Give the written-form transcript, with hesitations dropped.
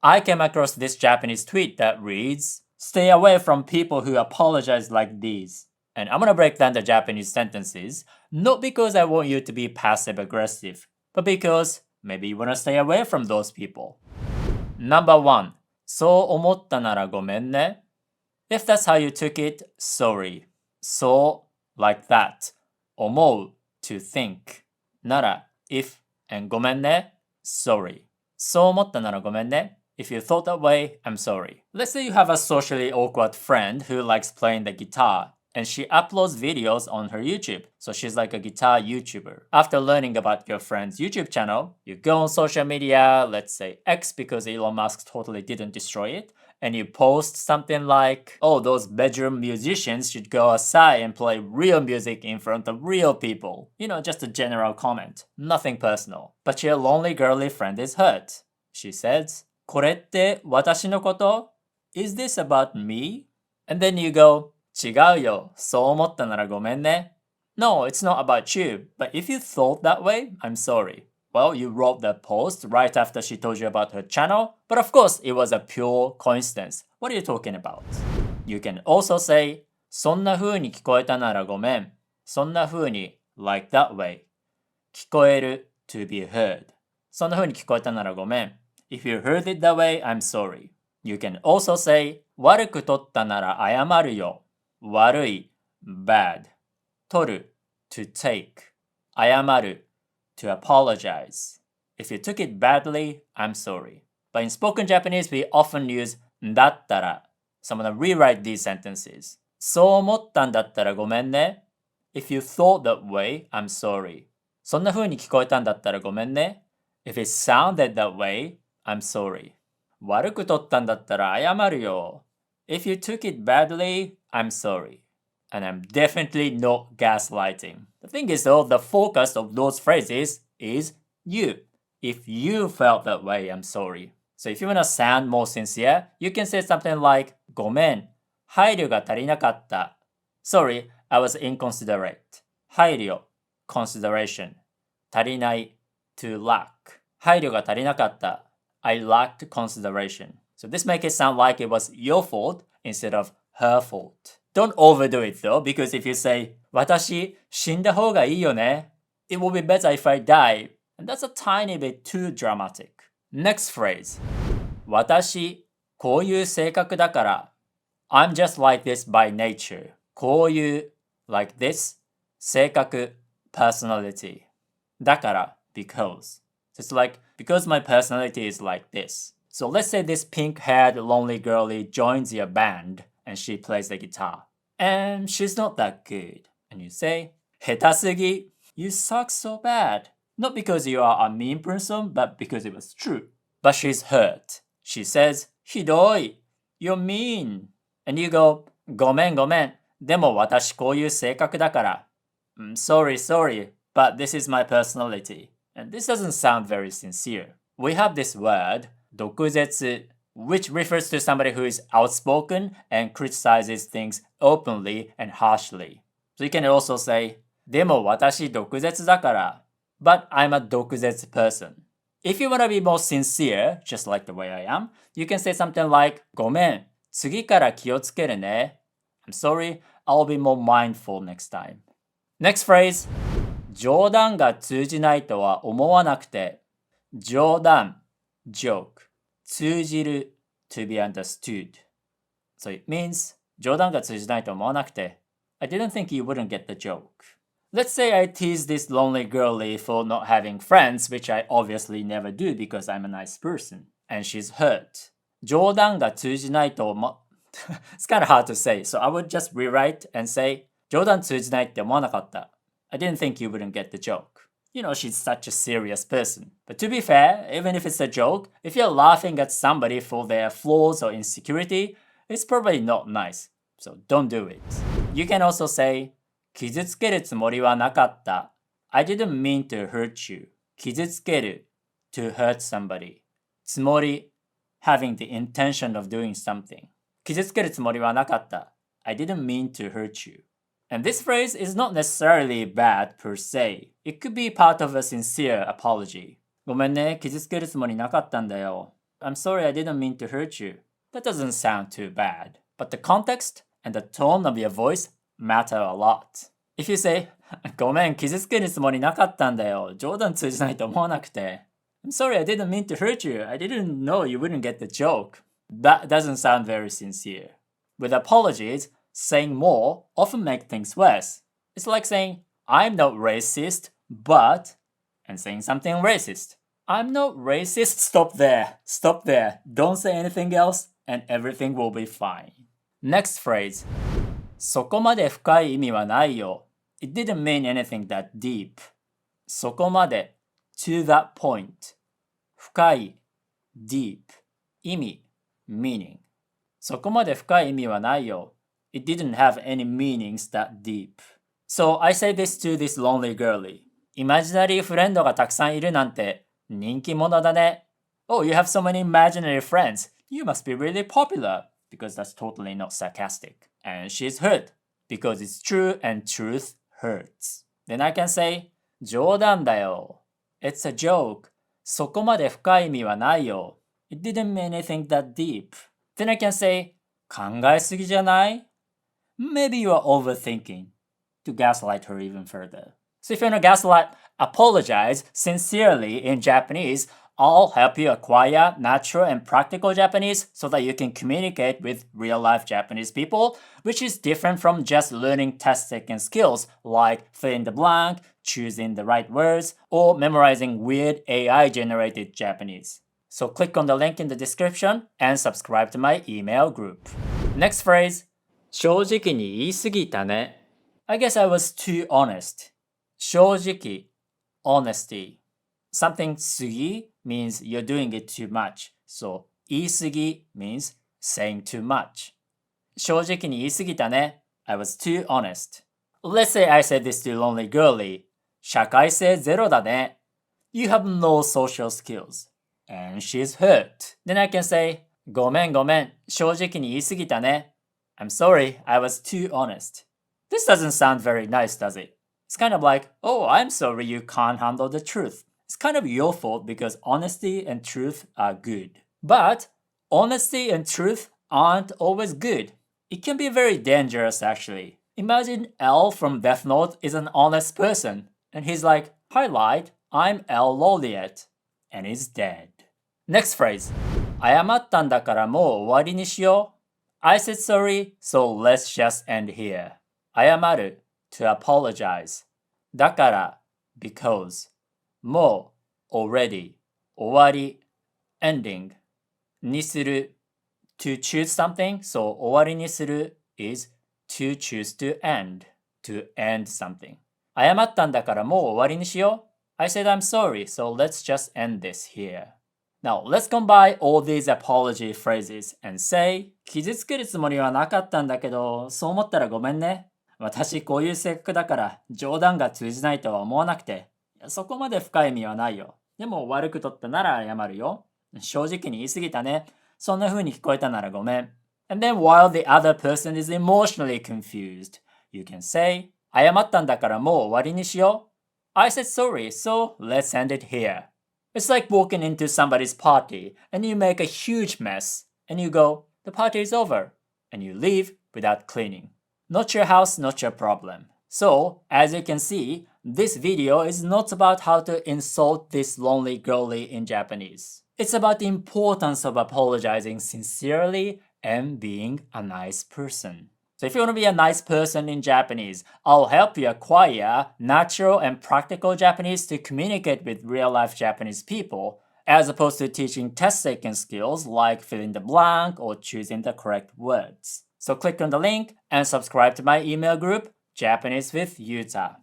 I came across this Japanese tweet that reads, "Stay away from people who apologize like these." And I'm gonna break down the Japanese sentences, not because I want you to be passive aggressive, but because maybe you wanna stay away from those people. Number 1. そう思ったならごめんね. If that's how you took it, sorry. そう like that. 思う to think. なら if and ごめんね sorry. そう思ったならごめんね. If you thought that way, I'm sorry. Let's say you have a socially awkward friend who likes playing the guitar and she uploads videos on her YouTube. So she's like a guitar YouTuber. After learning about your friend's YouTube channel, you go on social media, let's say X because Elon Musk totally didn't destroy it, and you post something like, "Oh, those bedroom musicians should go outside and play real music in front of real people." You know, just a general comment. Nothing personal. But your lonely girly friend is hurt. She says, これって私のこと? Is this about me? And then you go, 違うよ、そう思ったならごめんね. No, it's not about you, but if you thought that way, I'm sorry. Well, you wrote the post right after she told you about her channel, but of course it was a pure coincidence. What are you talking about? You can also say, そんな風に聞こえたならごめん。そんな風に like that way. 聞こえる to be heard. そんな風に聞こえたならごめん。If you heard it that way, I'm sorry. You can also say, 悪く取ったなら謝るよ。悪い bad. 取る to take. 謝る to apologize. If you took it badly, I'm sorry. But in spoken Japanese, we often use だったら. So I'm gonna rewrite these sentences. そう思ったんだったらごめんね。If you thought that way, I'm sorry. そんな風に聞こえたんだったらごめんね。If it sounded that way, I'm sorry. 悪く取ったんだったら謝るよ。If you took it badly, I'm sorry. And I'm definitely not gaslighting. The thing is though, the focus of those phrases is you. If you felt that way, I'm sorry. So if you want to sound more sincere, you can say something like, ごめん、配慮が足りなかった。Sorry, I was inconsiderate. 配慮 consideration. 足りない to lack. 配慮が足りなかった。I lacked consideration. So this makes it sound like it was your fault instead of her fault. Don't overdo it though, because if you say, 私、死んだ方がいいよね. It will be better if I die. And that's a tiny bit too dramatic. Next phrase. 私、こういう性格だから. I'm just like this by nature. こういう like this 性格 personality. だから because. So it's like because my personality is like this. So let's say this pink-haired lonely girlie joins your band and she plays the guitar. And she's not that good. And you say, 下手すぎ. You suck so bad. Not because you are a mean person, but because it was true. But she's hurt. She says, ひどい. You're mean. And you go, ごめんごめん。でも私こういう性格だから。Sorry, but this is my personality. And this doesn't sound very sincere. We have this word, 毒舌, which refers to somebody who is outspoken and criticizes things openly and harshly. So you can also say, でも私毒舌だから。But I'm a 毒舌 person. If you want to be more sincere, just like the way I am, you can say something like, ごめん、次から気をつけるね. I'm sorry, I'll be more mindful next time. Next phrase. 冗談が通じないとは思わなくて。冗談 joke. 通じる to be understood. So it means 冗談が通じないと思わなくて. I didn't think you wouldn't get the joke. Let's say I tease this lonely girlie for not having friends, which I obviously never do because I'm a nice person. And she's hurt. 冗談が通じないと思... It's kind of hard to say, so I would just rewrite and say 冗談通じないって思わなかった. I didn't think you wouldn't get the joke. You know, she's such a serious person. But to be fair, even if it's a joke, if you're laughing at somebody for their flaws or insecurity, it's probably not nice. So don't do it. You can also say 傷つけるつもりはなかった. I didn't mean to hurt you. 傷つける to hurt somebody. つもり having the intention of doing something. 傷つけるつもりはなかった. I didn't mean to hurt you. And this phrase is not necessarily bad per se. It could be part of a sincere apology. ごめんね、傷つけるつもりなかったんだよ. I'm sorry, I didn't mean to hurt you. That doesn't sound too bad. But the context and the tone of your voice matter a lot. If you say, ごめん、傷つけるつもりなかったんだよ。冗談通じないと思わなくて。I'm sorry, I didn't mean to hurt you. I didn't know you wouldn't get the joke. That doesn't sound very sincere. With apologies, saying more often makes things worse. It's like saying, I'm not racist, but, and saying something racist. I'm not racist. Stop there. Stop there. Don't say anything else, and everything will be fine. Next phrase. そこまで深い意味はないよ. It didn't mean anything that deep. そこまで to that point. 深い deep. 意味 meaning. そこまで深い意味はないよ. It didn't have any meanings that deep. So I say this to this lonely girlie. イマジナリーフレンドがたくさんいるなんて人気者だね. Oh, you have so many imaginary friends. You must be really popular. Because that's totally not sarcastic. And she's hurt. Because it's true and truth hurts. Then I can say, 冗談だよ. It's a joke. そこまで深い意味はないよ. It didn't mean anything that deep. Then I can say, 考えすぎじゃない? Maybe you are overthinking. To gaslight her even further. So if you're gonna gaslight, apologize sincerely in Japanese. I'll help you acquire natural and practical Japanese so that you can communicate with real-life Japanese people, which is different from just learning test-taking skills like filling the blank, choosing the right words, or memorizing weird AI-generated Japanese. So click on the link in the description and subscribe to my email group. Next phrase. 正直に言い過ぎたね. I guess I was too honest. 正直, honesty. Something 過ぎ means you're doing it too much. So 言い過ぎ means saying too much. 正直に言い過ぎたね. I was too honest. Let's say I said this to lonely girlie. 社会性ゼロだね. You have no social skills. And she's hurt. Then I can say, ごめんごめん。正直に言い過ぎたね. I'm sorry, I was too honest. This doesn't sound very nice, does it? It's kind of like, oh, I'm sorry you can't handle the truth. It's kind of your fault because honesty and truth are good. But honesty and truth aren't always good. It can be very dangerous, actually. Imagine L from Death Note is an honest person. And he's like, highlight, I'm L Laureate. And he's dead. Next phrase. 謝ったんだからもう終わりにしよう. I said sorry, so let's just end here. 謝る to apologize. だから because. もう already. 終わり ending. にする to choose something. So 終わりにする is to choose to end. To end something. 謝ったんだからもう終わりにしよう. I said I'm sorry, so let's just end this here. Now, let's combine all these apology phrases and say, 傷つけるつもりはなかったんだけど、そう思ったらごめんね。私こういう性格だから冗談が通じないとは思わなくて。そこまで深い意味はないよ。でも悪く取ったなら謝るよ。正直に言い過ぎたね。そんな風に聞こえたならごめん。And then while the other person is emotionally confused, you can say, 謝ったんだからもう終わりにしよう。I said sorry, so let's end it here. It's like walking into somebody's party and you make a huge mess and you go, the party is over, and you leave without cleaning. Not your house, not your problem. So, as you can see, this video is not about how to insult this lonely girlie in Japanese. It's about the importance of apologizing sincerely and being a nice person. So if you want to be a nice person in Japanese, I'll help you acquire natural and practical Japanese to communicate with real-life Japanese people, as opposed to teaching test-taking skills like filling the blank or choosing the correct words. So click on the link and subscribe to my email group, Japanese with Yuta.